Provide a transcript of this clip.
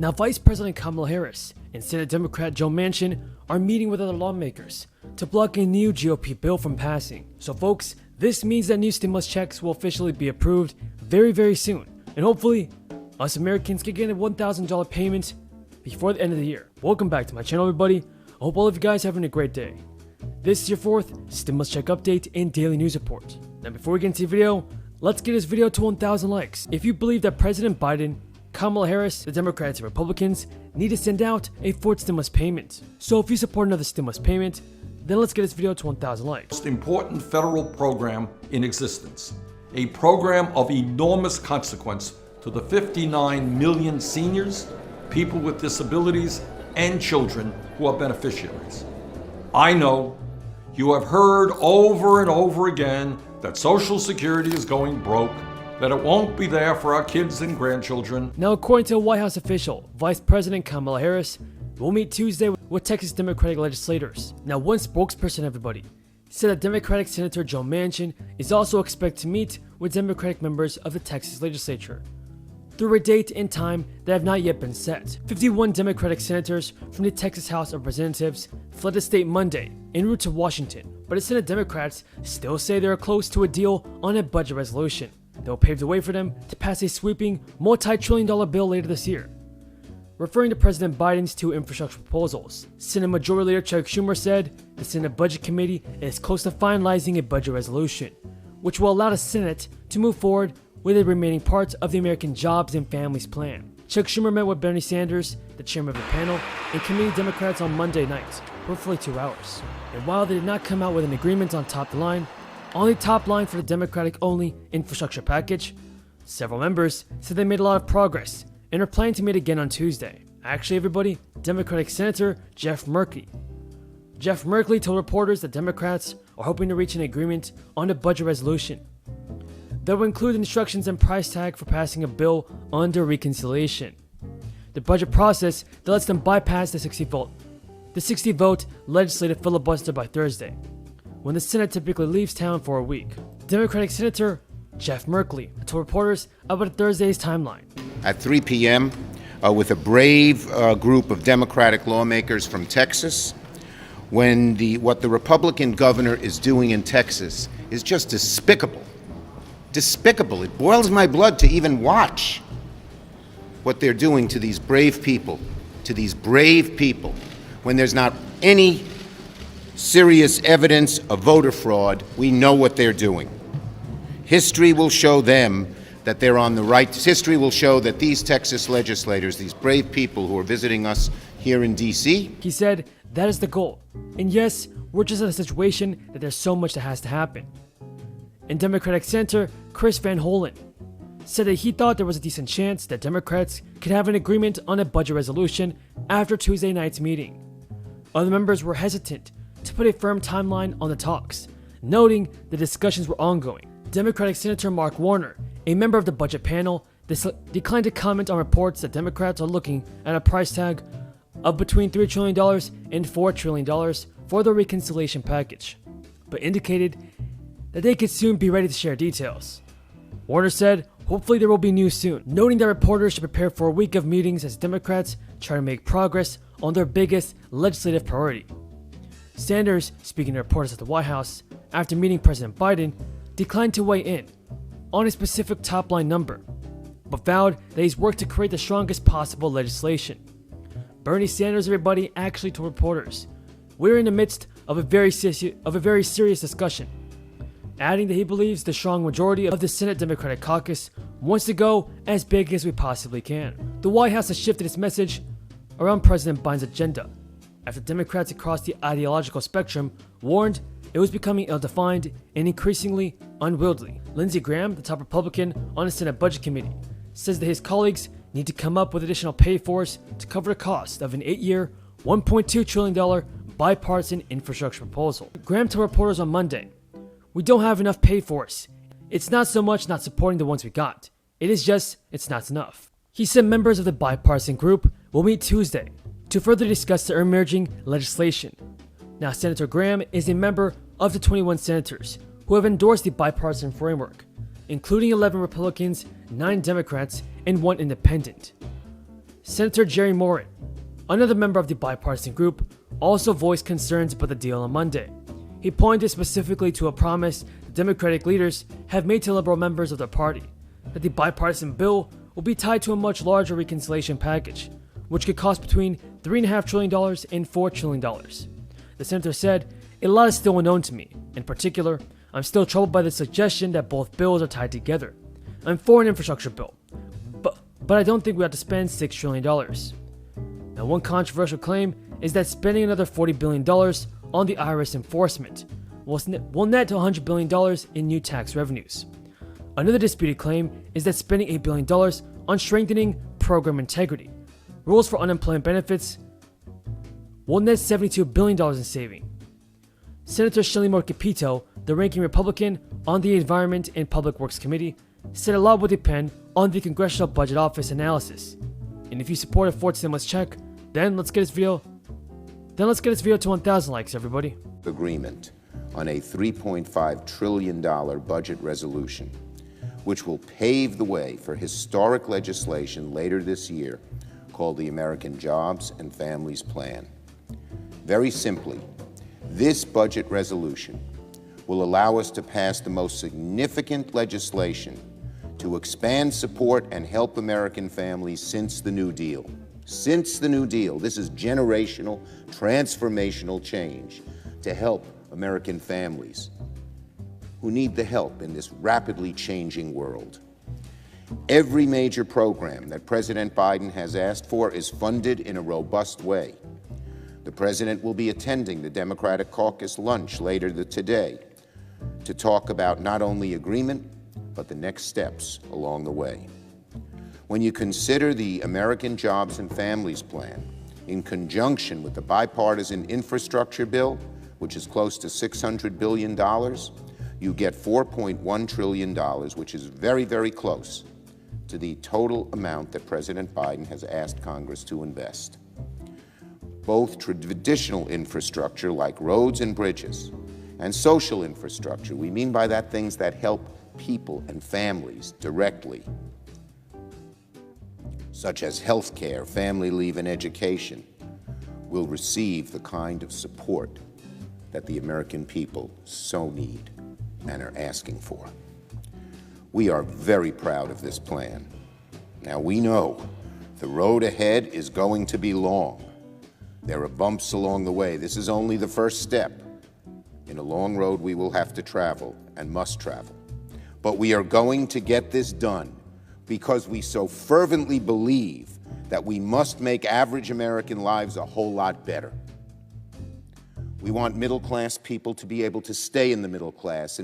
Now, Vice President Kamala Harris and Senate Democrat Joe Manchin are meeting with other lawmakers to block a new GOP bill from passing. So folks, this means that new stimulus checks will officially be approved very soon. And hopefully, us Americans can get a $1,000 payment before the end of the year. Welcome back to my channel, everybody. I hope all of you guys are having a great day. This is your fourth stimulus check update and daily news report. Now before we get into the video, let's get this video to 1,000 likes. If you believe that President Biden, Kamala Harris, the Democrats and Republicans need to send out a fourth stimulus payment. So if you support another stimulus payment, then let's get this video to 1,000 likes. Most important federal program in existence. A program of enormous consequence to the 59 million seniors, people with disabilities, and children who are beneficiaries. I know you have heard over and over again that Social Security is going broke, that it won't be there for our kids and grandchildren. Now, according to a White House official, Vice President Kamala Harris will meet Tuesday with Texas Democratic legislators. Now, one spokesperson, everybody, said that Democratic Senator Joe Manchin is also expected to meet with Democratic members of the Texas legislature through a date and time that have not yet been set. 51 Democratic senators from the Texas House of Representatives fled the state Monday en route to Washington, but the Senate Democrats still say they are close to a deal on a budget resolution that will pave the way for them to pass a sweeping multi-trillion-dollar bill later this year. Referring to President Biden's two infrastructure proposals, Senate Majority Leader Chuck Schumer said the Senate Budget Committee is close to finalizing a budget resolution, which will allow the Senate to move forward with the remaining parts of the American Jobs and Families Plan. Chuck Schumer met with Bernie Sanders, the chairman of the panel, and committee Democrats on Monday night, roughly 2 hours. And while they did not come out with an agreement on top line for the Democratic-only infrastructure package, several members said they made a lot of progress and are planning to meet again on Tuesday. Actually, everybody, Democratic Senator Jeff Merkley told reporters that Democrats are hoping to reach an agreement on a budget resolution that will include instructions and price tag for passing a bill under reconciliation. The budget process that lets them bypass the 60-vote legislative filibuster by Thursday, when the Senate typically leaves town for a week. Democratic Senator Jeff Merkley told reporters about Thursday's timeline. At 3 p.m., with a brave group of Democratic lawmakers from Texas, when what the Republican governor is doing in Texas is just despicable. Despicable. It boils my blood to even watch what they're doing to these brave people, when there's not any serious evidence of voter fraud. We know what they're doing. History will show them that they're on the right. History will show that these Texas legislators, these brave people who are visiting us here in D.C. He said that is the goal. And yes, we're just in a situation that there's so much that has to happen. And Democratic Senator Chris Van Hollen said that he thought there was a decent chance that Democrats could have an agreement on a budget resolution after Tuesday night's meeting. Other members were hesitant to put a firm timeline on the talks, noting the discussions were ongoing. Democratic Senator Mark Warner, a member of the budget panel, declined to comment on reports that Democrats are looking at a price tag of between $3 trillion and $4 trillion for the reconciliation package, but indicated that they could soon be ready to share details. Warner said hopefully there will be news soon, noting that reporters should prepare for a week of meetings as Democrats try to make progress on their biggest legislative priority. Sanders, speaking to reporters at the White House after meeting President Biden, declined to weigh in on a specific top-line number, but vowed that he's worked to create the strongest possible legislation. Bernie Sanders, everybody, actually told reporters, "We're in the midst of a very serious discussion," adding that he believes the strong majority of the Senate Democratic caucus wants to go as big as we possibly can. The White House has shifted its message around President Biden's agenda after Democrats across the ideological spectrum warned it was becoming ill-defined and increasingly unwieldy. Lindsey Graham, the top Republican on the Senate Budget Committee, says that his colleagues need to come up with additional pay-fors to cover the cost of an 8-year, $1.2 trillion bipartisan infrastructure proposal. Graham told reporters on Monday, "We don't have enough pay-fors. It's not so much not supporting the ones we got. It is just, it's not enough." He said members of the bipartisan group will meet Tuesday to further discuss the emerging legislation. Now, Senator Graham is a member of the 21 senators who have endorsed the bipartisan framework, including 11 Republicans, 9 Democrats, and 1 independent. Senator Jerry Moran, another member of the bipartisan group, also voiced concerns about the deal on Monday. He pointed specifically to a promise the Democratic leaders have made to liberal members of their party, that the bipartisan bill will be tied to a much larger reconciliation package, which could cost between $3.5 trillion and $4 trillion. The senator said, "A lot is still unknown to me. In particular, I'm still troubled by the suggestion that both bills are tied together. I'm for an infrastructure bill, but I don't think we have to spend $6 trillion. Now, one controversial claim is that spending another $40 billion on the IRS enforcement will net to $100 billion in new tax revenues. Another disputed claim is that spending $8 billion on strengthening program integrity, rules for unemployment benefits, will net $72 billion in saving." Senator Shelley Moore Capito, the ranking Republican on the Environment and Public Works Committee, said a lot will depend on the Congressional Budget Office analysis. And if you support a fourth stimulus check, then let's get this video to 1,000 likes, everybody. Agreement on a $3.5 trillion budget resolution, which will pave the way for historic legislation later this year called the American Jobs and Families Plan. Very simply, this budget resolution will allow us to pass the most significant legislation to expand support and help American families since the New Deal. Since the New Deal, this is generational, transformational change to help American families who need the help in this rapidly changing world. Every major program that President Biden has asked for is funded in a robust way. The President will be attending the Democratic caucus lunch later today to talk about not only agreement, but the next steps along the way. When you consider the American Jobs and Families Plan in conjunction with the bipartisan infrastructure bill, which is close to $600 billion, you get $4.1 trillion, which is very, very close to the total amount that President Biden has asked Congress to invest. Both traditional infrastructure like roads and bridges and social infrastructure, we mean by that things that help people and families directly, such as health care, family leave, and education, will receive the kind of support that the American people so need and are asking for. We are very proud of this plan. Now, we know the road ahead is going to be long. There are bumps along the way. This is only the first step in a long road we will have to travel and must travel. But we are going to get this done because we so fervently believe that we must make average American lives a whole lot better. We want middle-class people to be able to stay in the middle class and